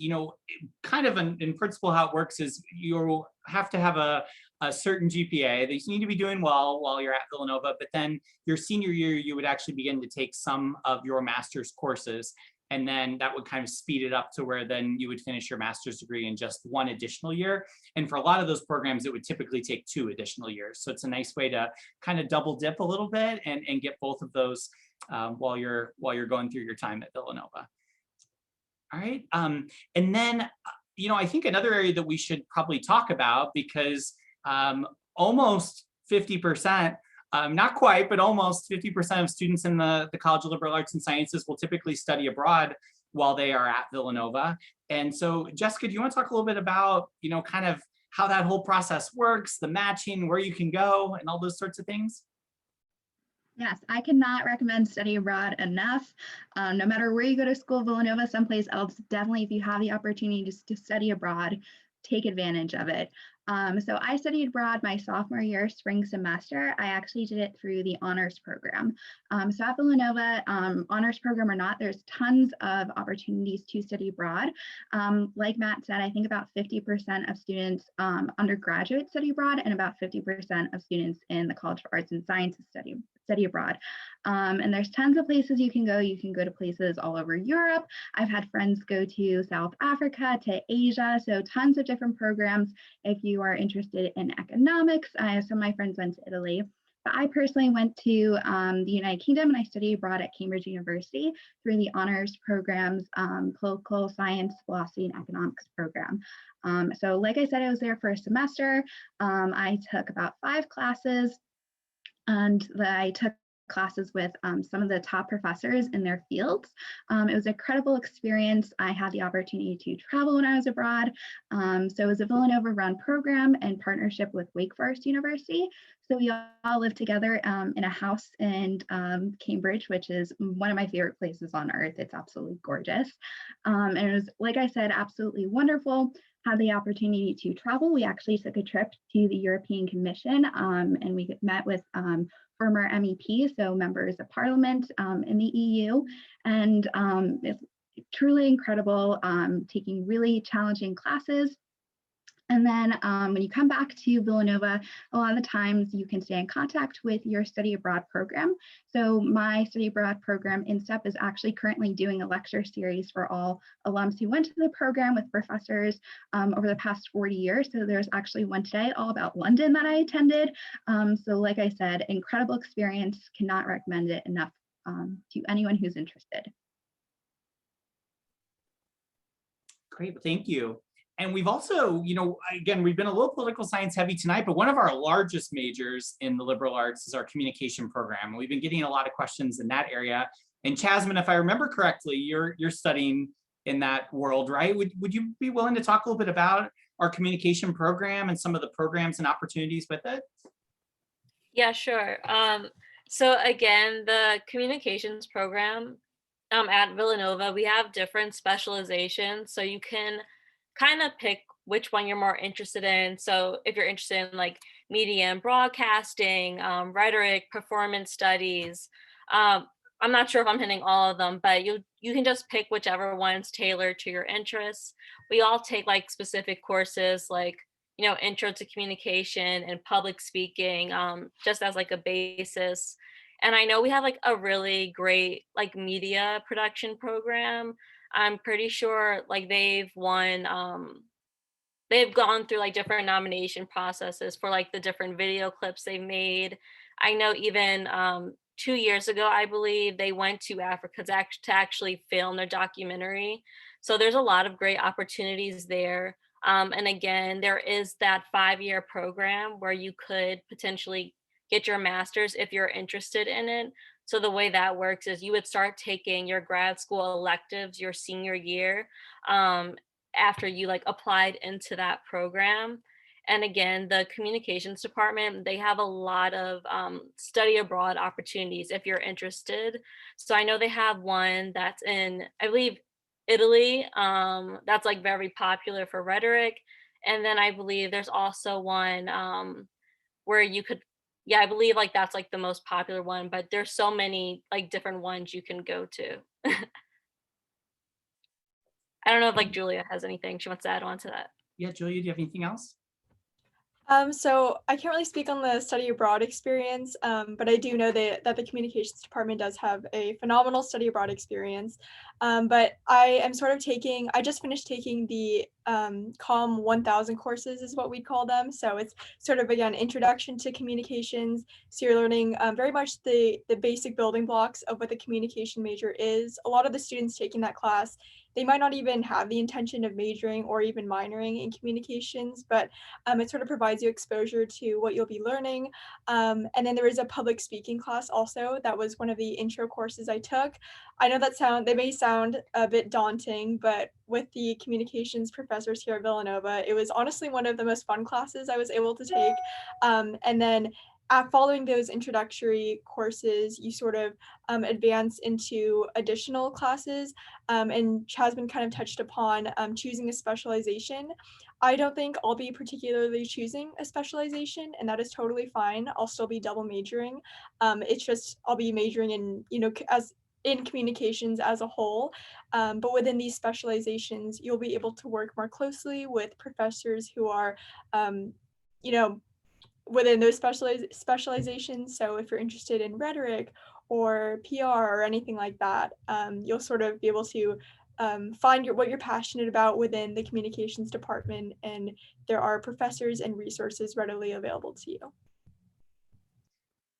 kind of in principle, how it works is you'll have to have a certain GPA. They need to be doing well while you're at Villanova, but then your senior year, you would actually begin to take some of your master's courses. And then that would kind of speed it up to where then you would finish your master's degree in just 1 additional year. And for a lot of those programs, it would typically take 2 additional years. So it's a nice way to kind of double dip a little bit and get both of those while you're going through your time at Villanova. All right. And then, I think another area that we should probably talk about, because almost 50% Not quite, but almost 50% of students in the College of Liberal Arts and Sciences will typically study abroad while they are at Villanova. And so, Jessica, do you want to talk a little bit about, kind of how that whole process works, the matching, where you can go, and all those sorts of things? Yes, I cannot recommend study abroad enough. No matter where you go to school, Villanova, someplace else, definitely if you have the opportunity to study abroad, take advantage of it. So I studied abroad my sophomore year, spring semester. I actually did it through the honors program. So at Villanova, honors program or not, there's tons of opportunities to study abroad. Like Matt said, I think about 50% of students undergraduate study abroad and about 50% of students in the College of Arts and Sciences study abroad. And there's tons of places you can go. You can go to places all over Europe. I've had friends go to South Africa, to Asia, so tons of different programs. If you are interested in economics, some of my friends went to Italy. But I personally went to the United Kingdom and I studied abroad at Cambridge University through the honors programs, political science, philosophy, and economics program. So like I said, I was there for a semester. I took about 5 classes. And I took classes with some of the top professors in their fields. It was an incredible experience. I had the opportunity to travel when I was abroad. So it was a Villanova run program in partnership with Wake Forest University. So we all lived together in a house in Cambridge, which is one of my favorite places on earth. It's absolutely gorgeous. And it was, like I said, absolutely wonderful. Had the opportunity to travel. We actually took a trip to the European Commission and we met with former MEPs, so members of parliament in the EU. And it's truly incredible, taking really challenging classes. And then when you come back to Villanova, a lot of the times you can stay in contact with your study abroad program. So my study abroad program, INSTEP, is actually currently doing a lecture series for all alums who went to the program with professors over the past 40 years. So there's actually one today all about London that I attended. So like I said, incredible experience, cannot recommend it enough to anyone who's interested. Great, thank you. And we've also, again, we've been a little political science heavy tonight, but one of our largest majors in the liberal arts is our communication program. And we've been getting a lot of questions in that area. And Chasmin, if I remember correctly, you're studying in that world, right? Would you be willing to talk a little bit about our communication program and some of the programs and opportunities with it? Yeah, sure. So again, the communications program at Villanova, we have different specializations. So you can kind of pick which one you're more interested in. So if you're interested in like media and broadcasting, rhetoric, performance studies, I'm not sure if I'm hitting all of them, but you can just pick whichever one's tailored to your interests. We all take like specific courses like, intro to communication and public speaking, just as like a basis. And I know we have like a really great like media production program. I'm pretty sure like they've gone through like different nomination processes for like the different video clips they've made. I know even 2 years ago, I believe they went to Africa to actually film their documentary. So there's a lot of great opportunities there. And again, there is that 5-year program where you could potentially get your master's if you're interested in it. So the way that works is you would start taking your grad school electives your senior year after you like applied into that program. And again, the communications department, they have a lot of study abroad opportunities if you're interested. So I know they have one that's in, I believe, Italy, that's like very popular for rhetoric. And then I believe there's also one where you could, I believe like that's like the most popular one, but there's so many like different ones you can go to. I don't know if like Julia has anything she wants to add on to that. Yeah, Julia, do you have anything else? So I can't really speak on the study abroad experience, but I do know that the communications department does have a phenomenal study abroad experience. But I am sort of I just finished taking the COM 1000 courses is what we call them. So it's sort of, again, introduction to communications. So you're learning very much the basic building blocks of what the communication major is. A lot of the students taking that class, they might not even have the intention of majoring or even minoring in communications, but it sort of provides you exposure to what you'll be learning. And then there is a public speaking class also. That was one of the intro courses I took. I know they may sound a bit daunting, but with the communications professors here at Villanova, it was honestly one of the most fun classes I was able to take. And then following those introductory courses, you sort of advance into additional classes. And Chasman kind of touched upon choosing a specialization. I don't think I'll be particularly choosing a specialization, and that is totally fine. I'll still be double majoring. It's just I'll be majoring in, in communications as a whole. But within these specializations, you'll be able to work more closely with professors who are, within those specializations. So if you're interested in rhetoric or PR or anything like that, you'll sort of be able to find what you're passionate about within the communications department, and there are professors and resources readily available to you.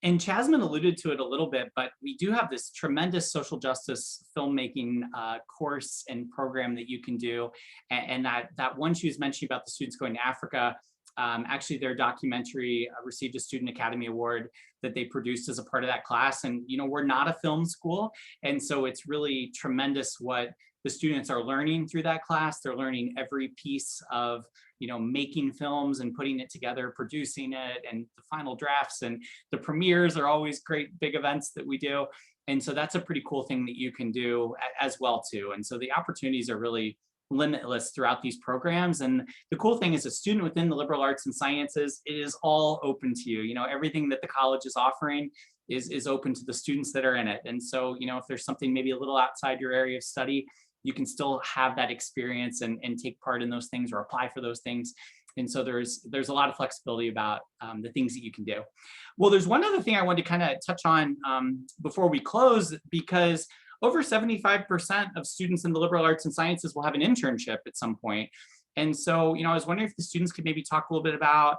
And Chasman alluded to it a little bit, but we do have this tremendous social justice filmmaking course and program that you can do. And that one she was mentioning about the students going to Africa, actually their documentary received a Student Academy Award that they produced as a part of that class. And, we're not a film school. And so it's really tremendous what the students are learning through that class. They're learning every piece of, making films and putting it together, producing it, and the final drafts, and the premieres are always great big events that we do. And so that's a pretty cool thing that you can do as well too. And so the opportunities are really limitless throughout these programs. And the cool thing is, a student within the liberal arts and sciences, it is all open to you. Everything that the college is offering is open to the students that are in it. And so, if there's something maybe a little outside your area of study, you can still have that experience and take part in those things or apply for those things. And so there's a lot of flexibility about the things that you can do. Well, there's one other thing I wanted to kind of touch on before we close, because over 75% of students in the liberal arts and sciences will have an internship at some point. And so, I was wondering if the students could maybe talk a little bit about,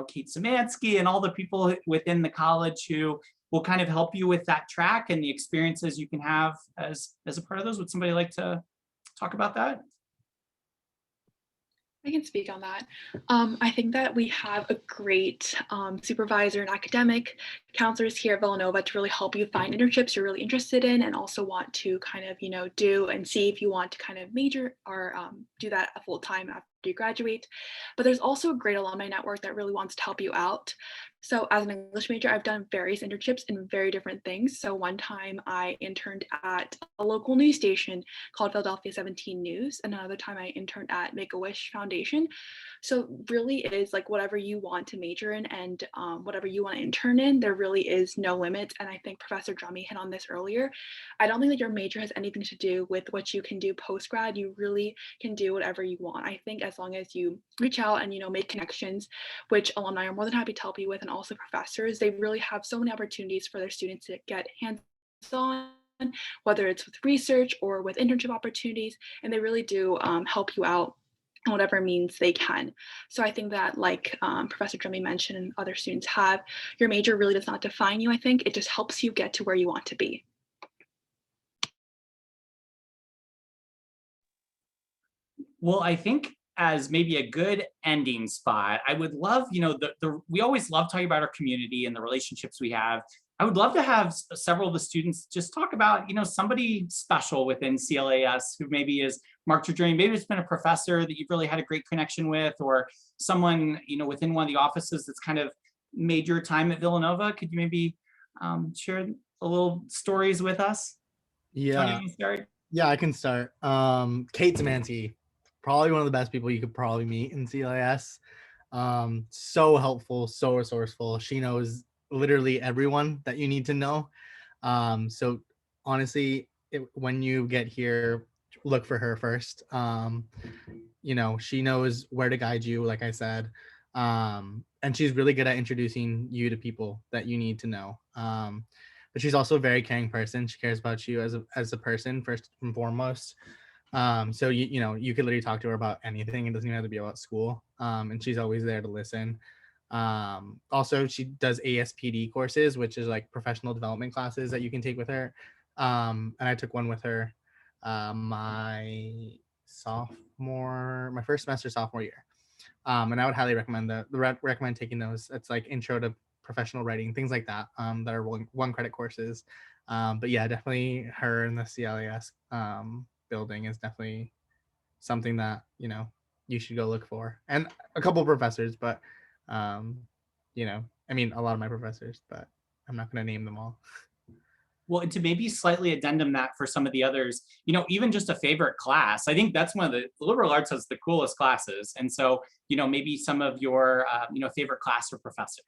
Kate Szymanski and all the people within the college who will kind of help you with that track and the experiences you can have as a part of those. Would somebody like to talk about that? I can speak on that. I think that we have a great supervisor and academic counselors here at Villanova to really help you find internships you're really interested in, and also want to kind of, do and see if you want to kind of major or do that a full time after you graduate. But there's also a great alumni network that really wants to help you out. So as an English major, I've done various internships in very different things. So one time I interned at a local news station called Philadelphia 17 News, and another time I interned at Make-A-Wish Foundation. So really it is like whatever you want to major in and whatever you want to intern in, there really is no limit. And I think Professor Drummey hit on this earlier. I don't think that your major has anything to do with what you can do post-grad. You really can do whatever you want. I think as long as you reach out and, make connections, which alumni are more than happy to help you with, and also professors, they really have so many opportunities for their students to get hands-on, whether it's with research or with internship opportunities, and they really do help you out in whatever means they can. So I think that, like Professor Drummey mentioned and other students have, your major really does not define you. I think it just helps you get to where you want to be. Well, I think as maybe a good ending spot, I would love, we always love talking about our community and the relationships we have. I would love to have several of the students just talk about, somebody special within CLAS who maybe is marked your journey. Maybe it's been a professor that you've really had a great connection with, or someone, within one of the offices that's kind of made your time at Villanova. Could you maybe share a little stories with us? Yeah. Yeah, I can start. Kate Szymanski, probably one of the best people you could probably meet in CLAS. So helpful, so resourceful. She knows literally everyone that you need to know. So honestly, when you get here, look for her first. She knows where to guide you, like I said. And she's really good at introducing you to people that you need to know. But she's also a very caring person. She cares about you as a person first and foremost. So you know, you could literally talk to her about anything. It doesn't even have to be about school. And she's always there to listen. Also, she does ASPD courses, which is like professional development classes that you can take with her. And I took one with her my first semester sophomore year. And I would highly recommend recommend taking those. It's like intro to professional writing, things like that, that are one credit courses. But yeah, definitely her in the CLAS building is definitely something that, you know, you should go look for. And a couple of professors, but you know, I mean, a lot of my professors, but I'm not going to name them all. Well, and to maybe slightly addendum that for some of the others, you know, even just a favorite class, I think that's one of the liberal arts has the coolest classes. And so, you know, maybe some of your, you know, favorite class or professor.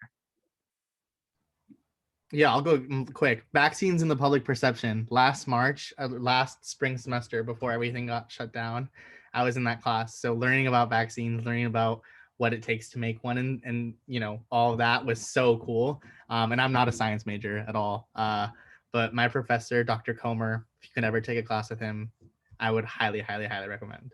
Yeah, I'll go quick. Vaccines in the public perception. Last March, last spring semester before everything got shut down, I was in that class. So learning about vaccines, learning about what it takes to make one, and you know, all of that was so cool. And I'm not a science major at all. But my professor, Dr. Comer, if you can ever take a class with him, I would highly, highly, highly recommend.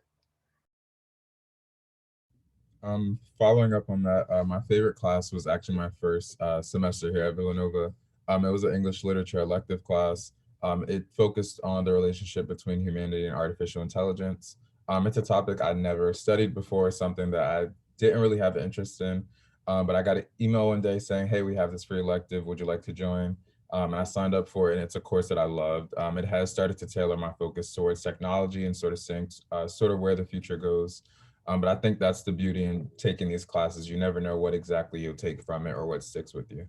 Following up on that, my favorite class was actually my first semester here at Villanova. It was an English literature elective class. It focused on the relationship between humanity and artificial intelligence. It's a topic I never studied before, something that I didn't really have an interest in, but I got an email one day saying, hey, we have this free elective, would you like to join? And I signed up for it, and it's a course that I loved. It has started to tailor my focus towards technology and sort of seeing sort of where the future goes. But I think that's the beauty in taking these classes. You never know what exactly you'll take from it or what sticks with you.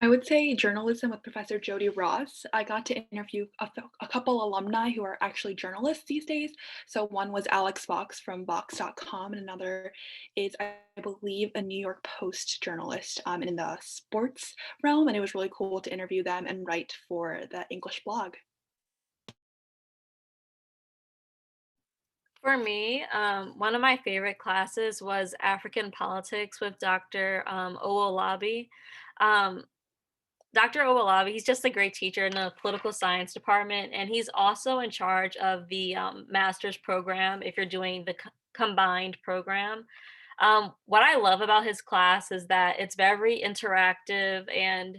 I would say journalism with Professor Jody Ross. I got to interview a couple alumni who are actually journalists these days. So one was Alex Vox from Vox.com, and another is, I believe, a New York Post journalist in the sports realm. And it was really cool to interview them and write for the English blog. For me, one of my favorite classes was African politics with Dr. Owolabi. Dr. Owolabi, he's just a great teacher in the political science department, and he's also in charge of the master's program if you're doing the combined program. What I love about his class is that it's very interactive, and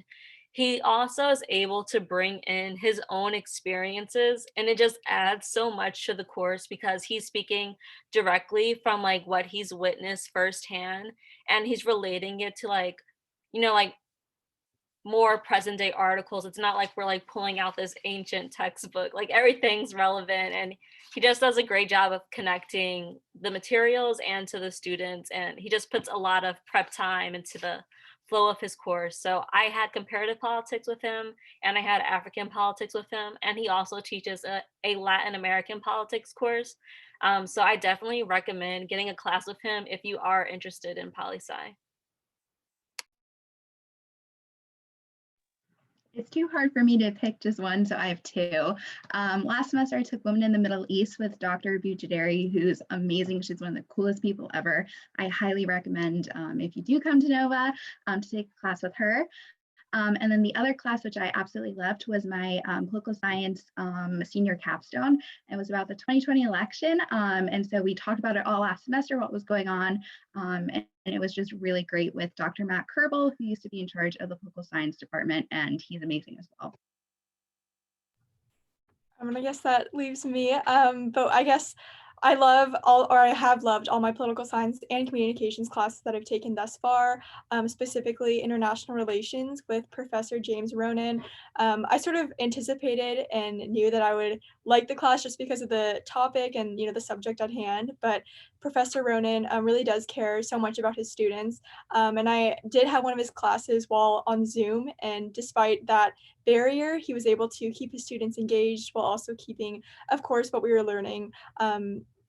he also is able to bring in his own experiences, and it just adds so much to the course because he's speaking directly from like what he's witnessed firsthand, and he's relating it to like, you know, like more present day articles. It's not like we're like pulling out this ancient textbook, like everything's relevant, and he just does a great job of connecting the materials and to the students, and he just puts a lot of prep time into the flow of his course. So I had comparative politics with him, and I had African politics with him, and he also teaches a Latin American politics course. So I definitely recommend getting a class with him if you are interested in poli-sci. It's too hard for me to pick just one, so I have two. Last semester, I took Women in the Middle East with Dr. Bujaderi, who's amazing. She's one of the coolest people ever. I highly recommend, if you do come to Nova, to take a class with her. And then the other class, which I absolutely loved, was my political science senior capstone. It was about the 2020 election. And so we talked about it all last semester, what was going on. And it was just really great with Dr. Matt Kerbel, who used to be in charge of the political science department, and he's amazing as well. I guess that leaves me, but I guess I have loved all my political science and communications classes that I've taken thus far, specifically international relations with Professor James Ronan. I sort of anticipated and knew that I would like the class just because of the topic and, you know, the subject at hand, but Professor Ronan really does care so much about his students. And I did have one of his classes while on Zoom, and despite that barrier, he was able to keep his students engaged while also keeping, of course, what we were learning,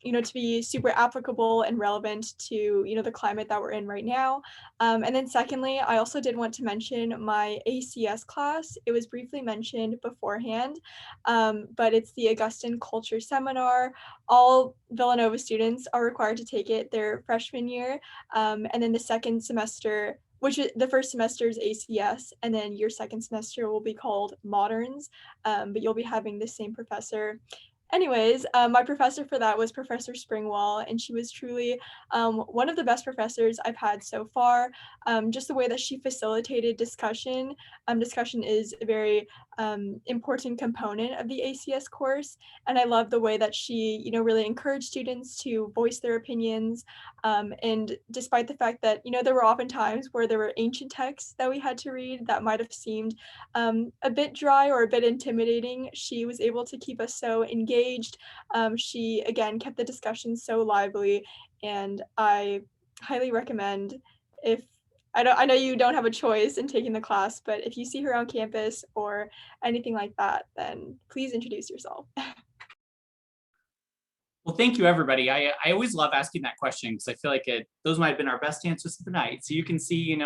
you know, to be super applicable and relevant to, you know, the climate that we're in right now. And then secondly, I also did want to mention my ACS class. It was briefly mentioned beforehand, but it's the Augustan Culture Seminar. All Villanova students are required to take it their freshman year. And then the second semester, which is the first semester is ACS, and then your second semester will be called Moderns, but you'll be having the same professor. Anyways, my professor for that was Professor Springwall, and she was truly one of the best professors I've had so far. Just the way that she facilitated discussion. Discussion is a very important component of the ACS course, and I love the way that she, really encouraged students to voice their opinions. And despite the fact that, there were often times where there were ancient texts that we had to read that might have seemed a bit dry or a bit intimidating, she was able to keep us so engaged. She, again, kept the discussion so lively, and I highly recommend, if I know you don't have a choice in taking the class, but if you see her on campus or anything like that, then please introduce yourself. Well, thank you, everybody. I always love asking that question because I feel like those might have been our best answers of the night. So you can see,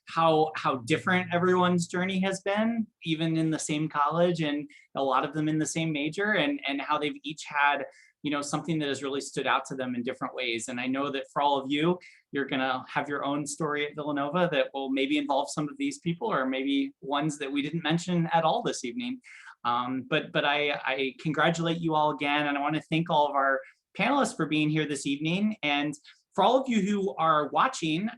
how different everyone's journey has been, even in the same college, and a lot of them in the same major, and how they've each had, something that has really stood out to them in different ways. And I know that for all of you, you're gonna have your own story at Villanova that will maybe involve some of these people, or maybe ones that we didn't mention at all this evening. But I congratulate you all again, and I want to thank all of our panelists for being here this evening. And for all of you who are watching,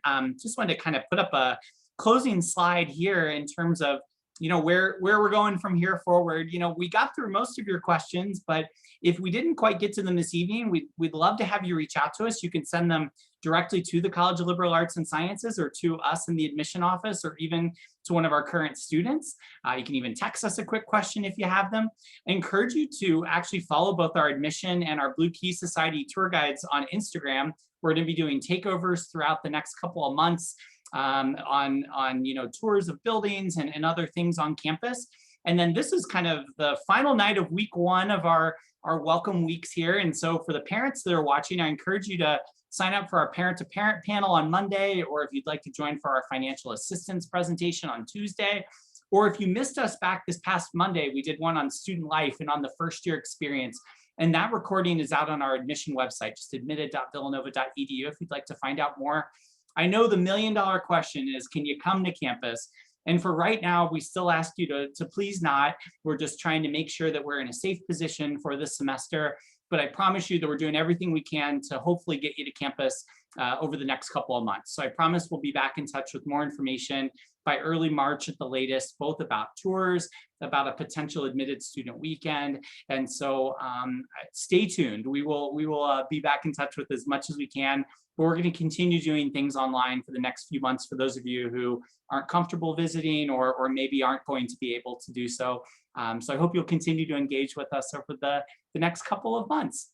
just wanted to kind of put up a closing slide here in terms of, where we're going from here forward. We got through most of your questions, but if we didn't quite get to them this evening, we'd love to have you reach out to us. You can send them directly to the College of Liberal Arts and Sciences, or to us in the admission office, or even to one of our current students. You can even text us a quick question if you have them. I encourage you to actually follow both our admission and our Blue Key Society tour guides on Instagram. We're going to be doing takeovers throughout the next couple of months on tours of buildings and other things on campus. And then this is kind of the final night of week one of our welcome weeks here. And so for the parents that are watching, I encourage you to sign up for our parent-to-parent panel on Monday, or if you'd like to join for our financial assistance presentation on Tuesday. Or if you missed us back this past Monday, we did one on student life and on the first year experience. And that recording is out on our admission website, just admitted.villanova.edu if you'd like to find out more. I know the million-dollar question is, can you come to campus? And for right now, we still ask you to please not. We're just trying to make sure that we're in a safe position for this semester. But I promise you that we're doing everything we can to hopefully get you to campus over the next couple of months. So I promise we'll be back in touch with more information by early March at the latest, both about tours, about a potential admitted student weekend. And so stay tuned. We will be back in touch with as much as we can. But we're going to continue doing things online for the next few months for those of you who aren't comfortable visiting, or maybe aren't going to be able to do so. So I hope you'll continue to engage with us over the next couple of months.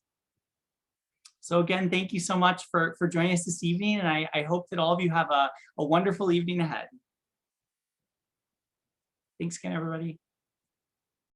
So again, thank you so much for joining us this evening, and I hope that all of you have a wonderful evening ahead. Thanks again, everybody.